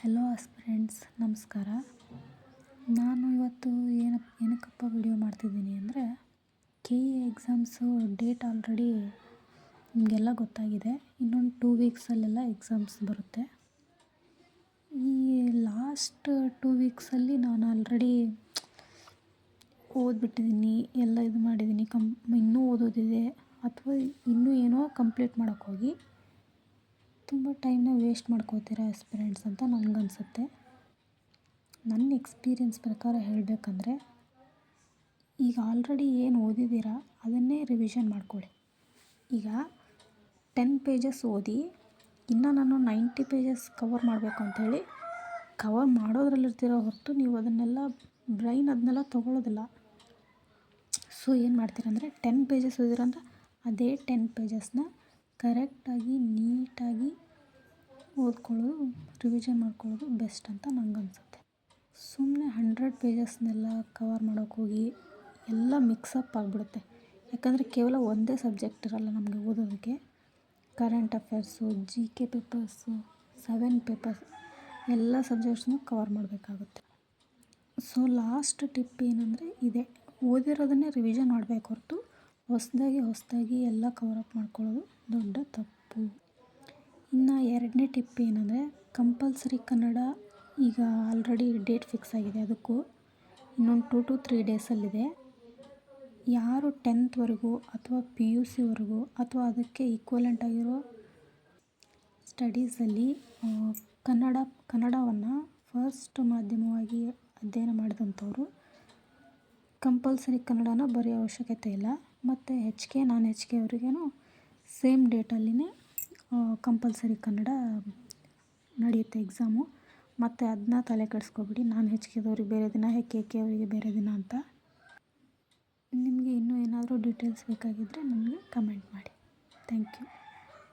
Hello aspirants, ನಮಸ್ಕಾರ. ನಾನು ಇವತ್ತು ಏನಕ್ಕಪ್ಪ ವಿಡಿಯೋ ಮಾಡ್ತಿದ್ದೀನಿ ಅಂದರೆ, KE ಎಕ್ಸಾಮ್ಸು ಡೇಟ್ ಆಲ್ರೆಡಿ ನಿಮಗೆಲ್ಲ ಗೊತ್ತಾಗಿದೆ. ಇನ್ನೊಂದು 2 ವೀಕ್ಸಲ್ಲೆಲ್ಲ ಎಕ್ಸಾಮ್ಸ್ ಬರುತ್ತೆ. ಈ ಲಾಸ್ಟ್ 2 ವೀಕ್ಸಲ್ಲಿ ನಾನು ಆಲ್ರೆಡಿ ಓದ್ಬಿಟ್ಟಿದ್ದೀನಿ, ಎಲ್ಲ ಇದು ಮಾಡಿದ್ದೀನಿ. ಇನ್ನೂ ಓದೋದಿದೆ ಅಥವಾ ಇನ್ನೂ ಏನೋ ಕಂಪ್ಲೀಟ್ ಮಾಡೋಕ್ಕೋಗಿ ತುಂಬ ಟೈಮ್ನ ವೇಸ್ಟ್ ಮಾಡ್ಕೋತೀರಾ ಆಸ್ಪಿರೆಂಟ್ಸ್ ಅಂತ ನನಗನ್ಸುತ್ತೆ. ನನ್ನ ಎಕ್ಸ್ಪೀರಿಯನ್ಸ್ ಪ್ರಕಾರ ಹೇಳಬೇಕಂದ್ರೆ, ಈಗ ಆಲ್ರೆಡಿ ಏನು ಓದಿದ್ದೀರಾ ಅದನ್ನೇ ರಿವಿಷನ್ ಮಾಡ್ಕೊಳ್ಳಿ. ಈಗ 10 ಪೇಜಸ್ ಓದಿ ಇನ್ನು ನಾನು 90 ಪೇಜಸ್ ಕವರ್ ಮಾಡಬೇಕು ಅಂಥೇಳಿ ಕವರ್ ಮಾಡೋದ್ರಲ್ಲಿರ್ತೀರೋ ಹೊರತು ನೀವು ಅದನ್ನೆಲ್ಲ ಬ್ರೈನ್ ಅದನ್ನೆಲ್ಲ ತೊಗೊಳ್ಳೋದಿಲ್ಲ. ಸೊ ಏನು ಮಾಡ್ತೀರಂದರೆ 10 ಪೇಜಸ್ ಓದಿರಂದ್ರೆ ಅದೇ 10 ಪೇಜಸ್ನ ಕರೆಕ್ಟಾಗಿ ನೀಟಾಗಿ ಓದ್ಕೊಳ್ಳೋದು, ರಿವಿಷನ್ ಮಾಡ್ಕೊಳ್ಳೋದು ಬೆಸ್ಟ್ ಅಂತ ನನಗನ್ಸುತ್ತೆ. ಸುಮ್ಮನೆ 100 ಪೇಜಸ್ನೆಲ್ಲ ಕವರ್ ಮಾಡೋಕ್ಕೋಗಿ ಎಲ್ಲ ಮಿಕ್ಸಪ್ ಆಗಿಬಿಡುತ್ತೆ. ಯಾಕಂದರೆ ಕೇವಲ ಒಂದೇ ಸಬ್ಜೆಕ್ಟ್ ಇರಲ್ಲ ನಮಗೆ ಓದೋದಕ್ಕೆ. Current affairs, GK papers, 7 papers ಎಲ್ಲ ಸಬ್ಜೆಕ್ಟ್ಸ್ನೂ ಕವರ್ ಮಾಡಬೇಕಾಗುತ್ತೆ. ಸೊ ಲಾಸ್ಟ್ ಟಿಪ್ ಏನಂದರೆ ಇದೆ, ಓದಿರೋದನ್ನೇ ರಿವಿಷನ್ ಮಾಡಬೇಕು ಹೊರತು ಹೊಸದಾಗಿ ಎಲ್ಲ ಕವರಪ್ ಮಾಡ್ಕೊಳ್ಳೋದು ದೊಡ್ಡ ತಪ್ಪು. ಇನ್ನು 2ನೇ ಟಿಪ್ ಏನಂದರೆ, ಕಂಪಲ್ಸರಿ ಕನ್ನಡ ಈಗ ಆಲ್ರೆಡಿ ಡೇಟ್ ಫಿಕ್ಸ್ ಆಗಿದೆ. ಅದಕ್ಕೂ ಇನ್ನೊಂದು 2 to 3 ಡೇಸಲ್ಲಿದೆ. ಯಾರು 10th ಅಥವಾ PUCವರೆಗೂ ಅಥವಾ ಅದಕ್ಕೆ ಈಕ್ವಲೆಂಟ್ ಆಗಿರೋ ಸ್ಟಡೀಸಲ್ಲಿ ಕನ್ನಡವನ್ನು ಫಸ್ಟ್ ಮಾಧ್ಯಮವಾಗಿ ಅಧ್ಯಯನ ಮಾಡಿದಂಥವ್ರು ಕಂಪಲ್ಸರಿ ಕನ್ನಡನ ಬರೆಯೋ ಅವಶ್ಯಕತೆ ಇಲ್ಲ. ಮತ್ತು HK ನಾನ್ HK ಅವರಿಗೇನು ಸೇಮ್ ಡೇಟಲ್ಲಿನೇ ಕಂಪಲ್ಸರಿ ಕನ್ನಡ ನಡೆಯುತ್ತೆ ಎಕ್ಸಾಮು. ಮತ್ತು ಅದನ್ನ ತಲೆ ಕೆಡಿಸ್ಕೋಬೇಡಿ, ನಾನ್ HKದವ್ರಿಗೆ ಬೇರೆ ದಿನ, KK ಅವರಿಗೆ ಬೇರೆ ದಿನ ಅಂತ. ನಿಮಗೆ ಇನ್ನೂ ಏನಾದರೂ ಡೀಟೇಲ್ಸ್ ಬೇಕಾಗಿದ್ದರೆ ನನಗೆ ಕಮೆಂಟ್ ಮಾಡಿ. Thank you.